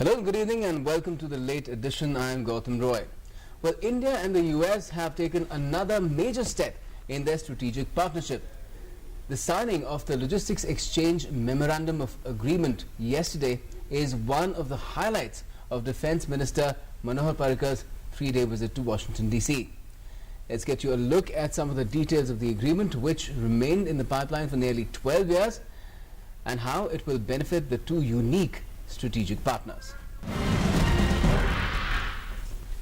Hello, good evening and welcome to the late edition. I am Gautam Roy. Well, India and the US have taken another major step in their strategic partnership. The signing of the Logistics Exchange Memorandum of Agreement yesterday is one of the highlights of Defence Minister Manohar Parrikar's three-day visit to Washington, D.C. Let's get you a look at some of the details of the agreement, which remained in the pipeline for nearly 12 years, and how it will benefit the two unique strategic partners.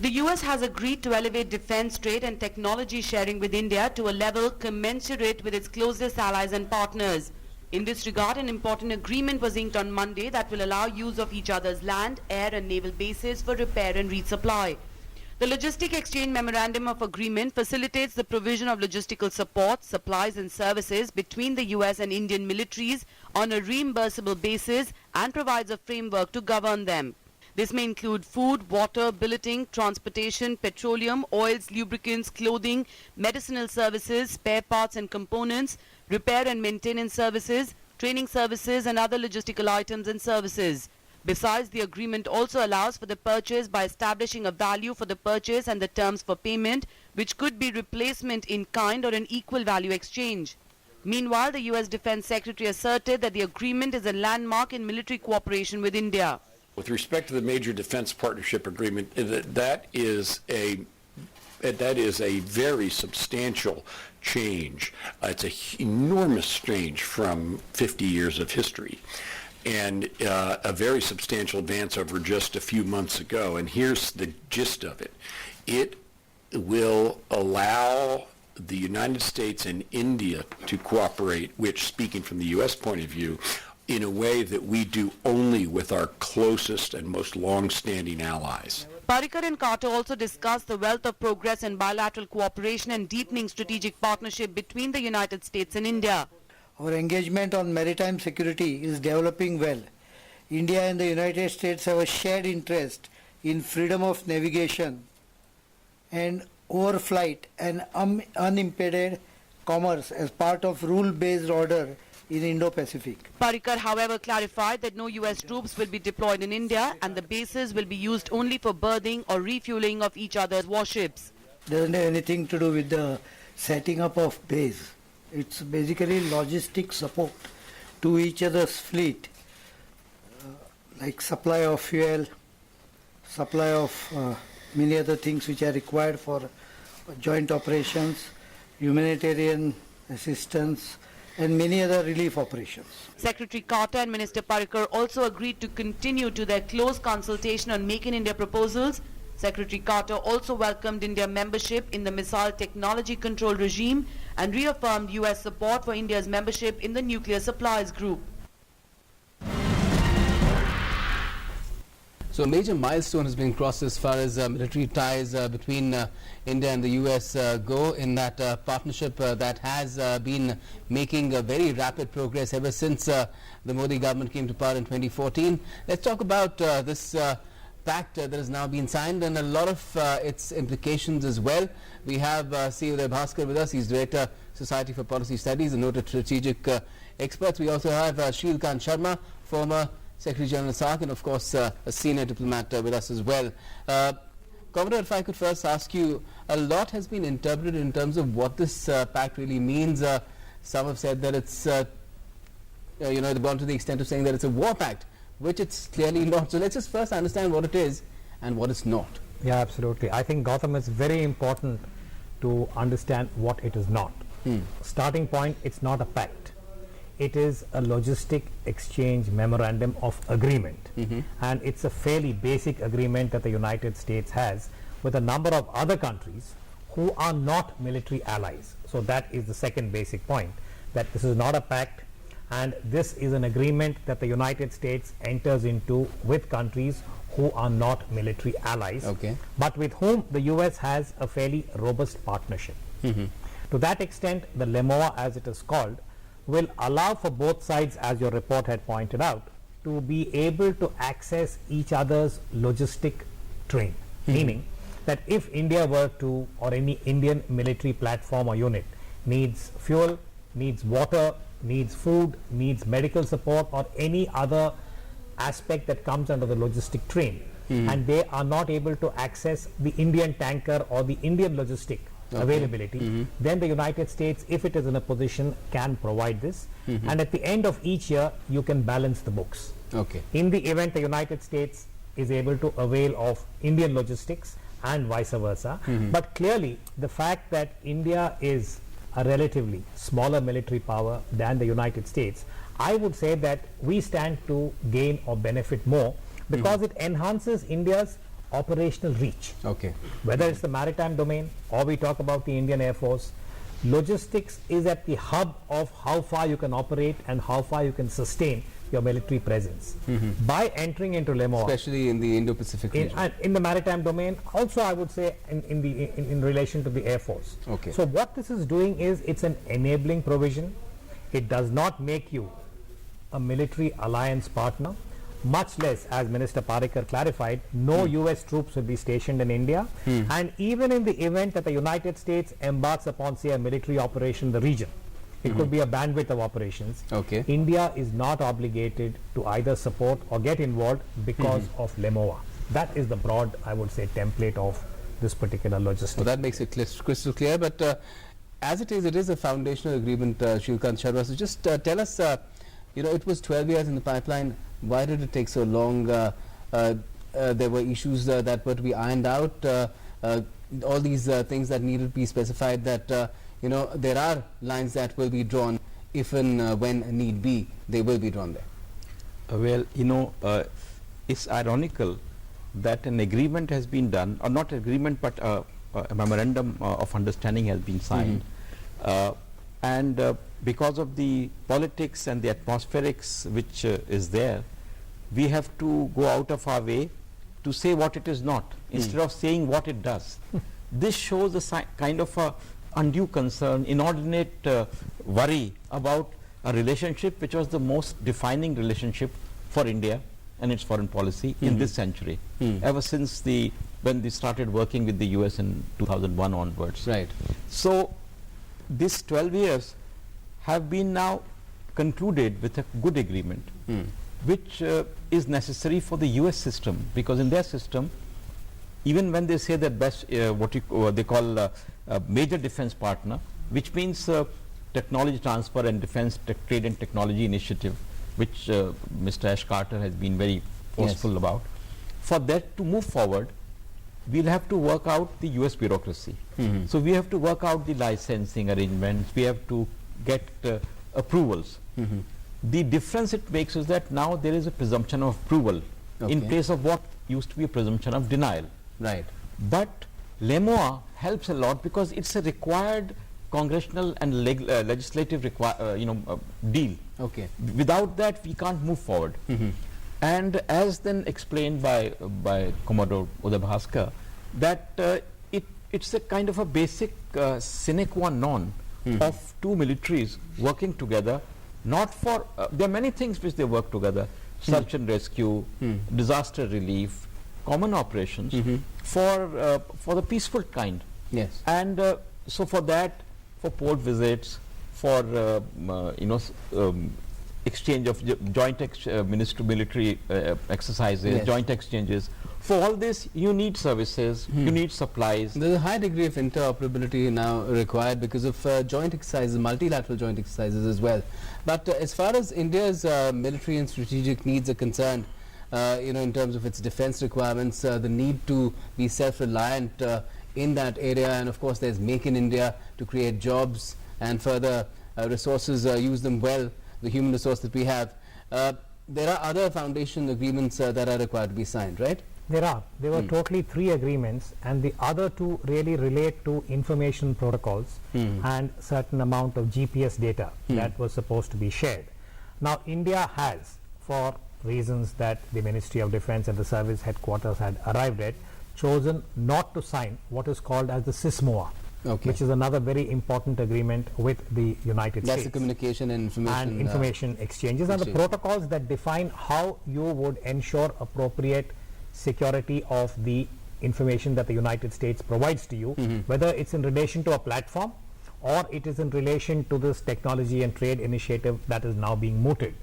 The US has agreed to elevate defense trade and technology sharing with India to a level commensurate with its closest allies and partners. In this regard, an important agreement was inked on Monday that will allow use of each other's land, air and naval bases for repair and resupply. The Logistic Exchange Memorandum of Agreement facilitates the provision of logistical support, supplies and services between the US and Indian militaries on a reimbursable basis and provides a framework to govern them. This may include food, water, billeting, transportation, petroleum, oils, lubricants, clothing, medicinal services, spare parts and components, repair and maintenance services, training services and other logistical items and services. Besides, the agreement also allows for the purchase by establishing a value for the purchase and the terms for payment, which could be replacement in kind or an equal value exchange. Meanwhile, the US Defense Secretary asserted that the agreement is a landmark in military cooperation with India. With respect to the major defense partnership agreement, that is a very substantial change. It's an enormous change from 50 years of history, and a very substantial advance over just a few months ago. And here's the gist of it. It will allow the United States and India to cooperate, which, speaking from the U.S. point of view, in a way that we do only with our closest and most long-standing allies. Parrikar and Carter also discussed the wealth of progress in bilateral cooperation and deepening strategic partnership between the United States and India. Our engagement on maritime security is developing well. India and the United States have a shared interest in freedom of navigation and overflight and unimpeded commerce as part of rule-based order in Indo-Pacific. Parrikar, however, clarified that no US troops will be deployed in India and the bases will be used only for berthing or refueling of each other's warships. Doesn't have anything to do with the setting up of base. It's basically logistic support to each other's fleet, like supply of fuel, supply of many other things which are required for joint operations, humanitarian assistance, and many other relief operations. Secretary Carter and Minister Parrikar also agreed to continue to their close consultation on Make in India proposals. Secretary Carter also welcomed India membership in the Missile Technology Control Regime and reaffirmed US support for India's membership in the Nuclear Supplies Group. So a major milestone has been crossed as far as military ties between India and the US go in that partnership that has been making very rapid progress ever since the Modi government came to power in 2014. Let's talk about this pact that has now been signed and a lot of its implications as well. We have CEO Bhaskar with us. He's Director, Society for Policy Studies, a noted strategic expert. We also have Shrilkant Sharma, former Secretary General SAARC, and of course a senior diplomat with us as well. Commodore, if I could first ask you, a lot has been interpreted in terms of what this pact really means. Some have said that it's, they've gone to the extent of saying that it's a war pact, which it's clearly not. So let's just first understand what it is and what it's not. Yeah, absolutely. I think, Gautam, it's very important to understand what it is not. Starting point, it's not a pact. It is a logistic exchange memorandum of agreement, and it's a fairly basic agreement that the United States has with a number of other countries who are not military allies. So that is the second basic point, that this is not a pact, and this is an agreement that the United States enters into with countries who are not military allies, but with whom the US has a fairly robust partnership. To that extent, the LEMOA, as it is called, will allow for both sides, as your report had pointed out, to be able to access each other's logistic train. Meaning that if India were to, or any Indian military platform or unit needs fuel, needs water, needs food, needs medical support, or any other aspect that comes under the logistic train, and they are not able to access the Indian tanker or the Indian logistic availability, then the United States, if it is in a position, can provide this, and at the end of each year you can balance the books. Okay. In the event the United States is able to avail of Indian logistics and vice versa, but clearly the fact that India is a relatively smaller military power than the United States, I would say that we stand to gain or benefit more because it enhances India's operational reach. Okay. Whether it's the maritime domain or we talk about the Indian Air Force, logistics is at the hub of how far you can operate and how far you can sustain your military presence. By entering into LEMOA, Especially in the Indo-Pacific region. in the maritime domain, also I would say in relation to the Air Force. Okay. So what this is doing is it's an enabling provision. It does not make you a military alliance partner, much less, as Minister Parikar clarified, no US troops will be stationed in India, and even in the event that the United States embarks upon, say, a military operation in the region, it could be a bandwidth of operations. Okay. India is not obligated to either support or get involved because of LEMOA. That is the broad, I would say, template of this particular logistics. So that makes it crystal clear. But as it is a foundational agreement, Shrikant Sharma. So just tell us, it was 12 years in the pipeline. Why did it take so long? There were issues that were to be ironed out. All these things that needed to be specified, that there are lines that will be drawn if and when need be, they will be drawn there. Well, it's ironical that an agreement has been done, or not agreement, but a memorandum of understanding has been signed, and because of the politics and the atmospherics which is there, we have to go out of our way to say what it is not, instead of saying what it does. This shows a kind of a undue concern, inordinate worry about a relationship which was the most defining relationship for India and its foreign policy in this century, ever since when they started working with the US in 2001 onwards. Right. So these 12 years have been now concluded with a good agreement, which is necessary for the US system, because in their system, even when they say that best what they call a major defense partner, which means technology transfer and defense trade and technology initiative, which Mr. Ash Carter has been very forceful about. For that to move forward, we'll have to work out the US bureaucracy. So we have to work out the licensing arrangements, we have to get approvals. The difference it makes is that now there is a presumption of approval in place of what used to be a presumption of denial. Right. But LEMOA helps a lot because it's a required congressional and legislative deal. Okay. Without that, we can't move forward. And as then explained by Commodore Uday Bhaskar, that it's a kind of a basic sine qua non of two militaries working together, not for, there are many things which they work together, search and rescue, disaster relief, common operations, for the peaceful kind. Yes. And so for that, for port visits, for exchange of joint military exercises, joint exchanges. For all this, you need services, you need supplies. There's a high degree of interoperability now required because of joint exercises, multilateral joint exercises as well. But as far as India's military and strategic needs are concerned, in terms of its defense requirements, the need to be self-reliant in that area, and of course there's Make in India to create jobs and further resources, use them well, the human resource that we have. There are other foundation agreements that are required to be signed, right? There are. There were totally 3 agreements, and the other 2 really relate to information protocols and certain amount of GPS data that was supposed to be shared. Now, India has, for reasons that the Ministry of Defense and the service headquarters had arrived at, chosen not to sign what is called as the SISMOA, which is another very important agreement with the United States. That's the communication and information exchanges and the protocols that define how you would ensure appropriate security of the information that the United States provides to you, whether it's in relation to a platform or it is in relation to this technology and trade initiative that is now being mooted.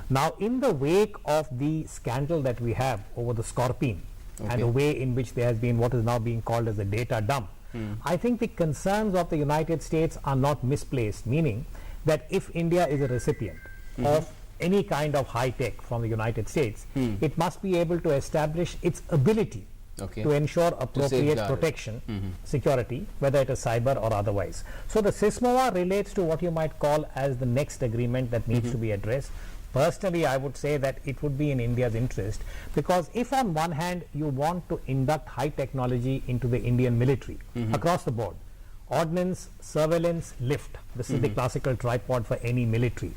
Now, in the wake of the scandal that we have over the Scorpion and the way in which there has been what is now being called as a data dump, I think the concerns of the United States are not misplaced, meaning that if India is a recipient of any kind of high tech from the United States, it must be able to establish its ability to ensure appropriate protection, security, whether it is cyber or otherwise. So the SISMOA relates to what you might call as the next agreement that needs to be addressed. Personally, I would say that it would be in India's interest, because if on one hand you want to induct high technology into the Indian military across the board, ordnance, surveillance, lift, this is the classical tripod for any military.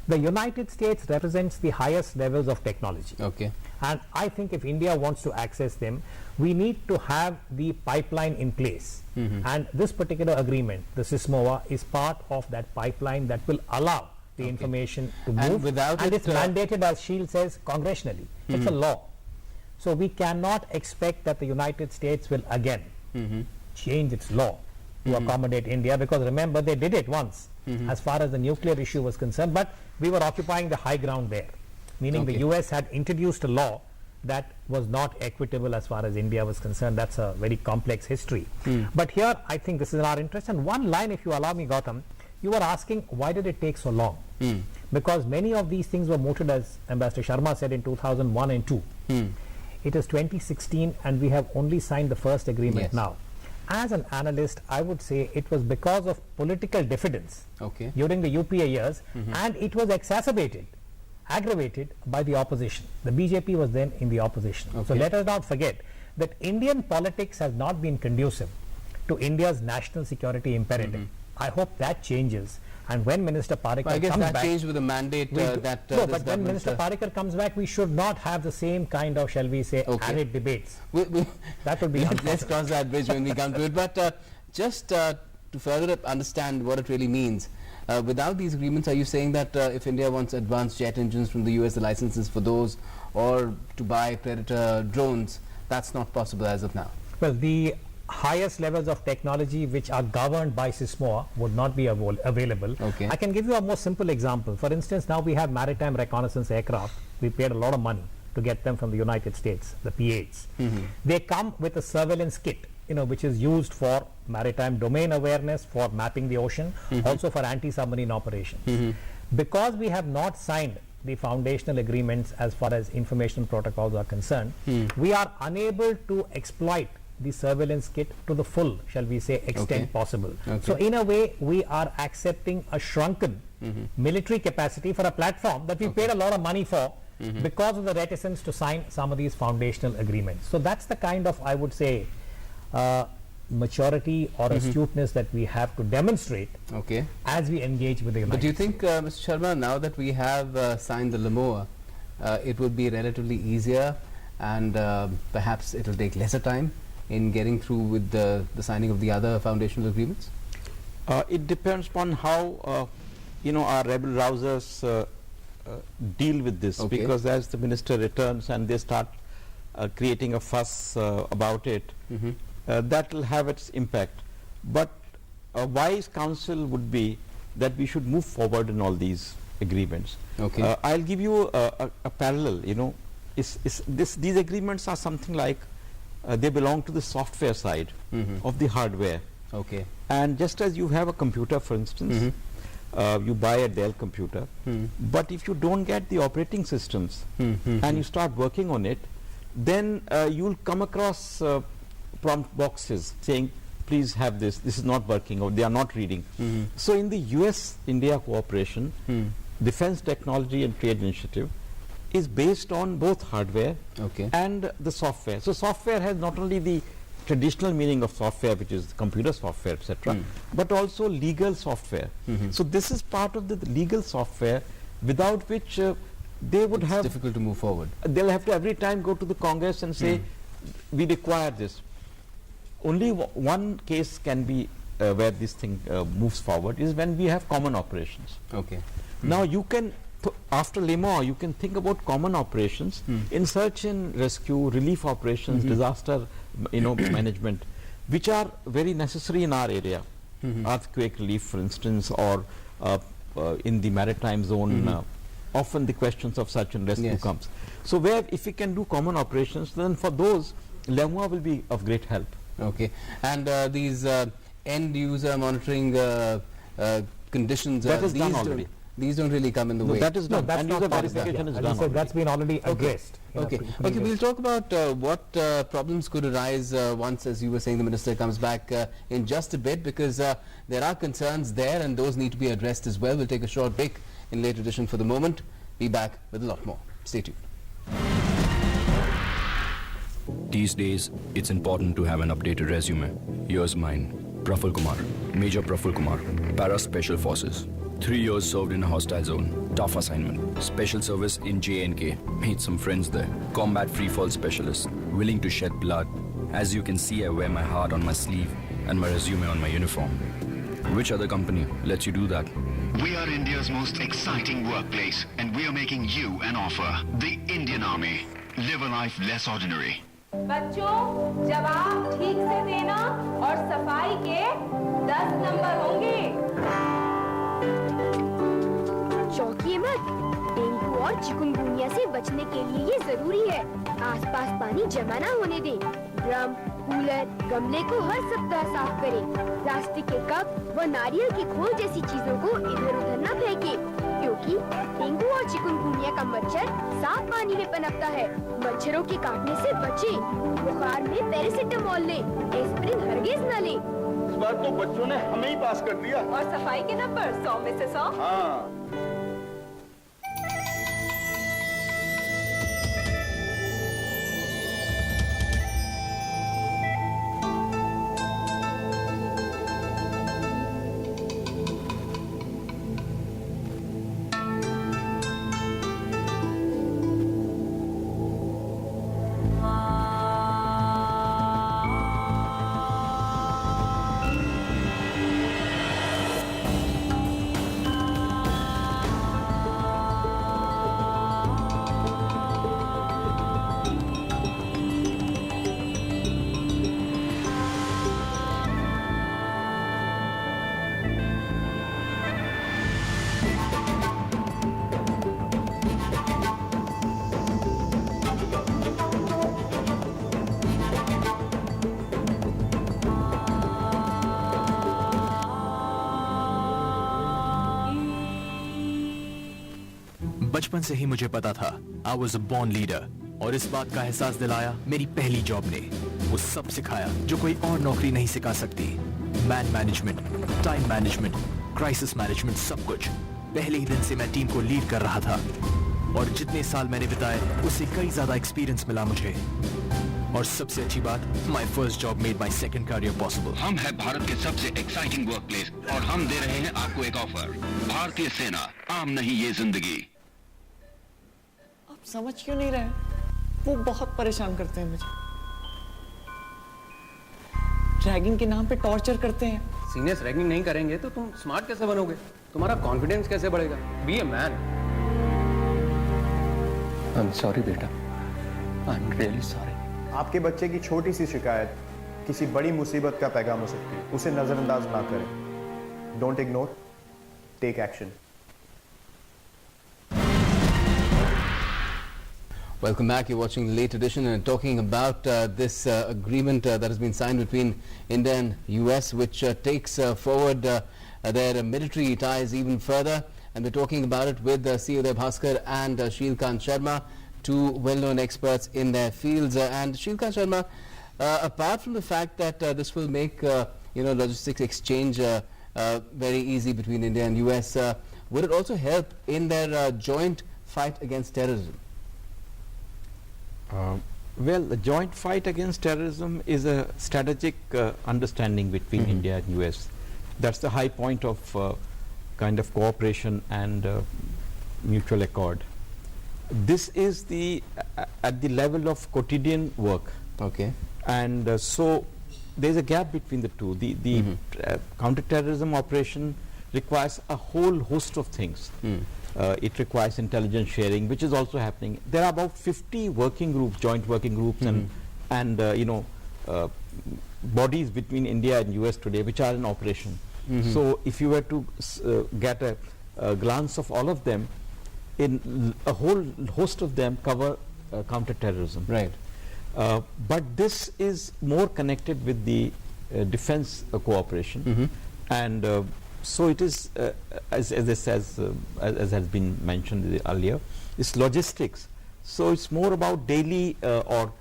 The United States represents the highest levels of technology. And I think if India wants to access them, we need to have the pipeline in place. And this particular agreement, the SISMOA, is part of that pipeline that will allow the information to move. And it's mandated, as Shield says, congressionally. It's a law. So we cannot expect that the United States will again change its law to accommodate India, because remember, they did it once as far as the nuclear issue was concerned, but we were occupying the high ground there, meaning the US had introduced a law that was not equitable as far as India was concerned. That's a very complex history. But here, I think this is in our interest. And one line, if you allow me, Gautam, you were asking why did it take so long? Because many of these things were mooted, as Ambassador Sharma said, in 2001 and 2. It is 2016 and we have only signed the first agreement now. As an analyst, I would say it was because of political diffidence during the UPA years, and it was exacerbated, aggravated by the opposition. The BJP was then in the opposition. So let us not forget that Indian politics has not been conducive to India's national security imperative. I hope that changes. And when Minister Parikar I guess comes that back, changed with the mandate that no, but when Minister Parikar comes back, we should not have the same kind of, shall we say, added debates. That would be let's cross that bridge when we come to it. But just to further understand what it really means, without these agreements, are you saying that if India wants advanced jet engines from the US, the licenses for those, or to buy Predator drones, that's not possible as of now? Well, the highest levels of technology which are governed by SISMOA would not be available. I can give you a more simple example. For instance, now we have maritime reconnaissance aircraft. We paid a lot of money to get them from the United States, the P-8s. They come with a surveillance kit, which is used for maritime domain awareness, for mapping the ocean, also for anti-submarine operations. Because we have not signed the foundational agreements as far as information protocols are concerned, we are unable to exploit the surveillance kit to the full, shall we say, extent possible. So in a way, we are accepting a shrunken military capacity for a platform that we paid a lot of money for because of the reticence to sign some of these foundational agreements. So that's the kind of, I would say, maturity or astuteness that we have to demonstrate as we engage with the United States. But do you think, Mr. Sharma, now that we have signed the LMOA, it would be relatively easier and perhaps it will take lesser time in getting through with the signing of the other foundational agreements? It depends upon how our rebel rousers deal with this, because as the minister returns and they start creating a fuss about it, that will have its impact. But a wise counsel would be that we should move forward in all these agreements. I'll give you a parallel. These agreements are something like they belong to the software side of the hardware. And just as you have a computer, for instance, you buy a Dell computer, but if you don't get the operating systems and you start working on it, then you'll come across prompt boxes saying, please have this is not working, or they are not reading. So in the US-India cooperation, Defense Technology and Trade Initiative is based on both hardware and the software. So software has not only the traditional meaning of software, which is computer software, etc., but also legal software. So this is part of the legal software, without which they would have difficult to move forward. They'll have to every time go to the Congress and say, we require this. Only one case can be where this thing moves forward is when we have common operations. Now you can, after LMOA, you can think about common operations in search and rescue, relief operations, disaster management, which are very necessary in our area. earthquake relief, for instance, or in the maritime zone, often the questions of search and rescue comes. So where if we can do common operations, then for those, LEMUA will be of great help. Okay. And these end user monitoring conditions, that is done already. These don't really come in the way. That is done. That's End not user part of that. verification is As done you said, already. that's been already addressed. Okay. Okay, we'll talk about what problems could arise once, as you were saying, the minister comes back in just a bit, because there are concerns there and those need to be addressed as well. We'll take a short break in late edition for the moment. Be back with a lot more. Stay tuned. These days, it's important to have an updated resume. Here's mine. Praful Kumar, Major Praful Kumar, Para Special Forces. 3 years served in a hostile zone. Tough assignment. Special service in J&K. Made some friends there. Combat freefall specialist. Willing to shed blood. As you can see, I wear my heart on my sleeve and my resume on my uniform. Which other company lets you do that? We are India's most exciting workplace, and we are making you an offer. The Indian Army. Live a life less ordinary. बच्चों जवाब ठीक से देना और सफाई के 10 number होंगे। चौंकिए मत, डेंगू और चिकुनगुनिया से बचने के लिए ये जरूरी है। आसपास पानी जमा ना होने दें। ड्रम, कूलर, गमले को हर सप्ताह साफ करें। प्लास्टिक के कप व नारियल के खोल जैसी चीजों को इधर उधर न फेंकें, क्योंकि डेंगू और चिकुनगुनिया का मच्छर साफ पानी में पनपता है। मच्छरों के काटने से बचें। बुखार में पैरासिटामोल लें, एस्प्रिन हरगिज न लें। इस बार तो बच्चों ने हमें ही पास कर दिया। और सफाई के नंबर 100 में से 100। हाँ। बचपन से ही मुझे पता था I was a born leader, और इस बात का एहसास दिलाया मेरी पहली जॉब ने। वो सब सिखाया जो कोई और नौकरी नहीं सिखा सकती। Man management, time management, crisis management, सब कुछ। पहले ही दिन से मैं टीम को लीड कर रहा था, और जितने साल मैंने बिताए उससे कई ज्यादा एक्सपीरियंस मिला मुझे। और सबसे अच्छी बात, my first job made my second career possible. हम है भारत के सबसे एक्साइटिंग वर्कप्लेस, और हम दे रहे हैं आपको एक ऑफर। भारतीय सेना, आम नहीं ये जिंदगी। आप समझ क्यों नहीं रहे? वो बहुत परेशान करते हैं मुझे। रैगिंग के नाम पे टॉर्चर करते हैं। सीनियर्स रैगिंग नहीं करेंगे तो तुम स्मार्ट कैसे बनोगे? तुम्हारा कॉन्फिडेंस कैसे बढ़ेगा? Be a man. I am sorry बेटा, आई एम रियली सॉरी। आपके बच्चे की छोटी सी शिकायत किसी बड़ी मुसीबत का पैगाम हो सकती है। उसे नजरअंदाज ना करें। Don't ignore, take action. Welcome back. You're watching the late edition and talking about this agreement that has been signed between India and US, which takes forward their military ties even further. And we're talking about it with CEO Bhaskar and Shilkant Sharma, two well-known experts in their fields. And Shilkant Sharma, apart from the fact that this will make logistics exchange very easy between India and US, would it also help in their joint fight against terrorism? Well, the joint fight against terrorism is a strategic understanding between India and US. That's the high point of kind of cooperation and mutual accord. This is at the level of quotidian work. Okay. And so there's a gap between the two. The counterterrorism operation requires a whole host of things. It requires intelligence sharing, which is also happening. There are about 50 working groups, joint working groups, and bodies between India and US today, which are in operation. So if you were to get a glance of all of them, in a whole host of them cover counter-terrorism. Right. But this is more connected with the defense cooperation, and so it is, as has been mentioned earlier, it's logistics. So it's more about daily or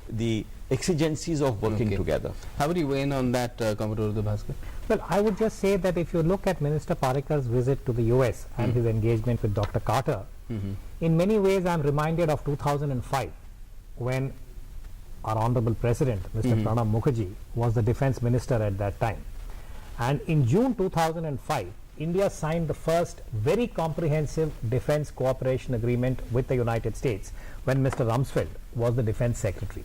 the exigencies of working together. How would you weigh in on that, Commodore Bhaskar? Well, I would just say that if you look at Minister Parikar's visit to the US and his engagement with Dr. Carter, in many ways I'm reminded of 2005 when our Honorable President, Mr. Pranab Mukherjee, was the defense minister at that time. And in June 2005, India signed the first very comprehensive defense cooperation agreement with the United States when Mr. Rumsfeld was the defense secretary.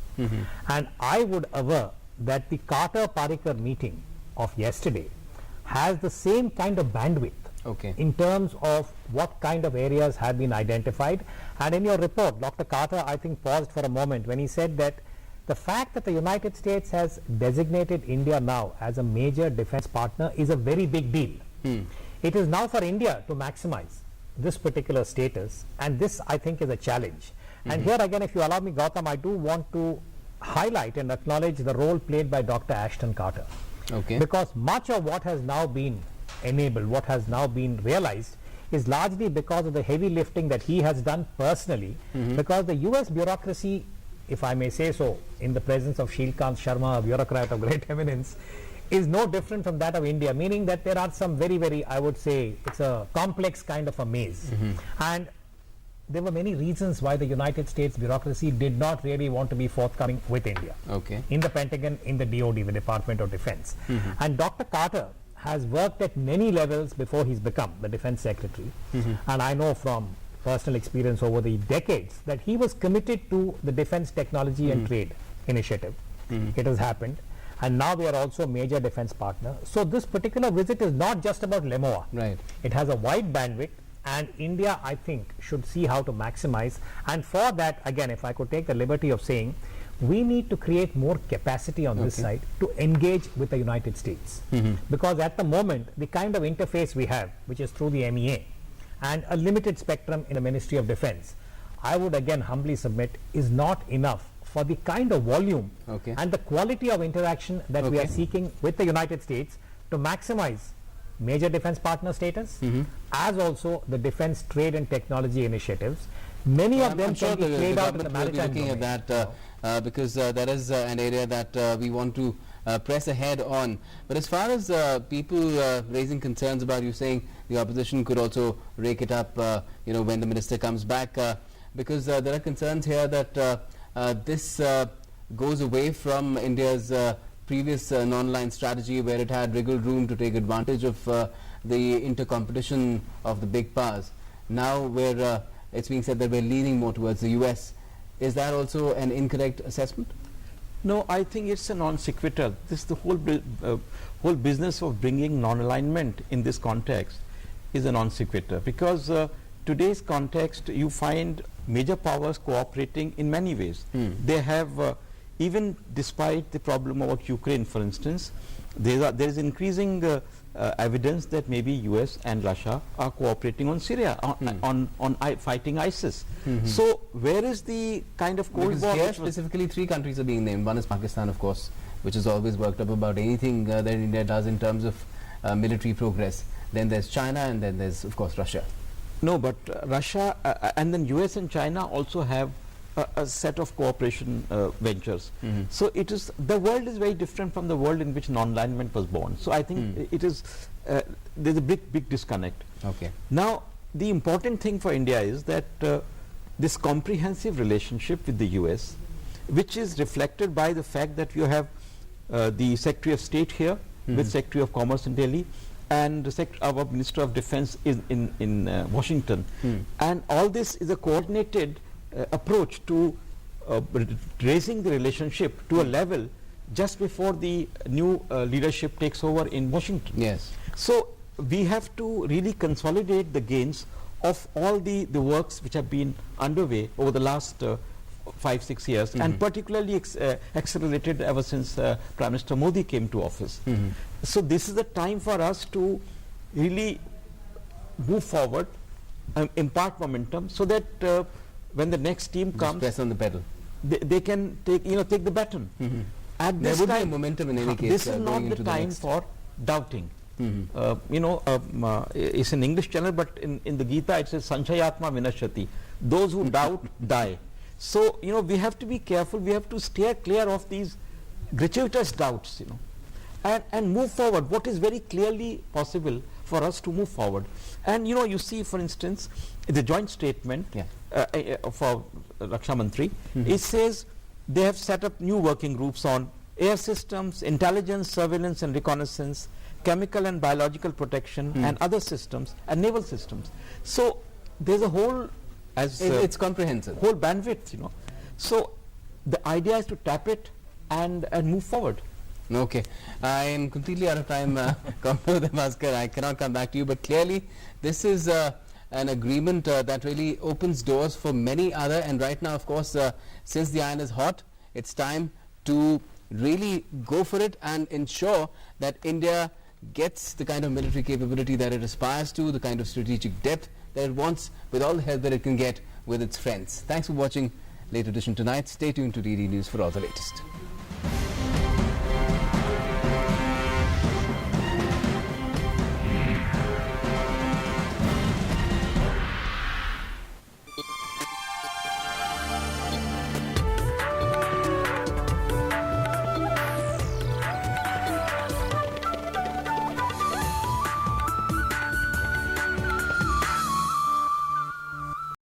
And I would aver that the Carter-Parikar meeting of yesterday has the same kind of bandwidth in terms of what kind of areas have been identified. And in your report, Dr. Carter, I think, paused for a moment when he said that the fact that the United States has designated India now as a major defense partner is a very big deal. It is now for India to maximize this particular status, and this, I think, is a challenge. And here again, if you allow me, Gautam, I do want to highlight and acknowledge the role played by Dr. Ashton Carter. Because much of what has now been enabled, what has now been realized, is largely because of the heavy lifting that he has done personally, because the US bureaucracy, if I may say so, in the presence of Shilkant Sharma, a bureaucrat of great eminence, is no different from that of India, meaning that there are some very, I would say, it's a complex kind of a maze. And there were many reasons why the United States bureaucracy did not really want to be forthcoming with India. In the Pentagon, in the DoD, the Department of Defense. And Dr. Carter has worked at many levels before he's become the defense secretary. And I know from personal experience over the decades that he was committed to the defense technology and trade initiative. It has happened. And now we are also a major defense partner. So this particular visit is not just about LEMOA. It has a wide bandwidth, and India, I think, should see how to maximize. And for that, again, if I could take the liberty of saying, we need to create more capacity on this side to engage with the United States. Because at the moment, the kind of interface we have, which is through the MEA, and a limited spectrum in the Ministry of Defense, I would again humbly submit, is not enough for the kind of volume and the quality of interaction that we are seeking with the United States to maximize major defense partner status, as also the defense trade and technology initiatives. Many of them can be played out in the maritime looking domain. at that because that is an area that we want to press ahead on. But as far as people raising concerns about, you saying the opposition could also rake it up when the minister comes back, because there are concerns here that this goes away from India's previous non-aligned strategy, where it had wriggled room to take advantage of the intercompetition of the big powers. Now where it's being said that we're leaning more towards the US. Is that also an incorrect assessment? No, I think it's a non sequitur. This the whole business of bringing non-alignment in this context is a non sequitur, because today's context, you find major powers cooperating in many ways. They have, even despite the problem about Ukraine, for instance, there is increasing evidence that maybe US and Russia are cooperating on Syria, on fighting ISIS. So where is the kind of Cold War? Here specifically 3 countries are being named. One is Pakistan, of course, which is always worked up about anything that India does in terms of military progress. Then there's China, and then there's, of course, Russia. No, but Russia and then US and China also have a set of cooperation ventures. So it is, the world is very different from the world in which non-alignment was born. So I think it is, there's a big disconnect. Now the important thing for India is that this comprehensive relationship with the US, which is reflected by the fact that you have the Secretary of State here with Secretary of Commerce in Delhi, and our Minister of Defense in Washington. And all this is a coordinated approach to raising the relationship to a level just before the new leadership takes over in Washington. So we have to really consolidate the gains of all the works which have been underway over the last 5-6 years, and particularly accelerated ever since Prime Minister Modi came to office. So this is the time for us to really move forward, impart momentum, so that when the next team comes, press on the pedal. They can take the baton. At There this would be a time, momentum in any case. this is going not into the the time next. for doubting. It's an English channel, but in the Gita it says Sanchayatma Vinashati. Those who doubt die. So we have to be careful. We have to steer clear of these gratuitous doubts, and move forward. What is very clearly possible for us to move forward. And you see, for instance, the joint statement for Raksha Mantri, it says they have set up new working groups on air systems, intelligence, surveillance and reconnaissance, chemical and biological protection, and other systems, and naval systems. So there's a whole, it's comprehensive, whole bandwidth, So the idea is to tap it and move forward. Okay, I am completely out of time, Comrade Bhaskar. I cannot come back to you, but clearly this is an agreement that really opens doors for many other, and right now, of course, since the iron is hot, it's time to really go for it and ensure that India gets the kind of military capability that it aspires to, the kind of strategic depth that it wants, with all the help that it can get with its friends. Thanks for watching Late Edition tonight. Stay tuned to DD News for all the latest.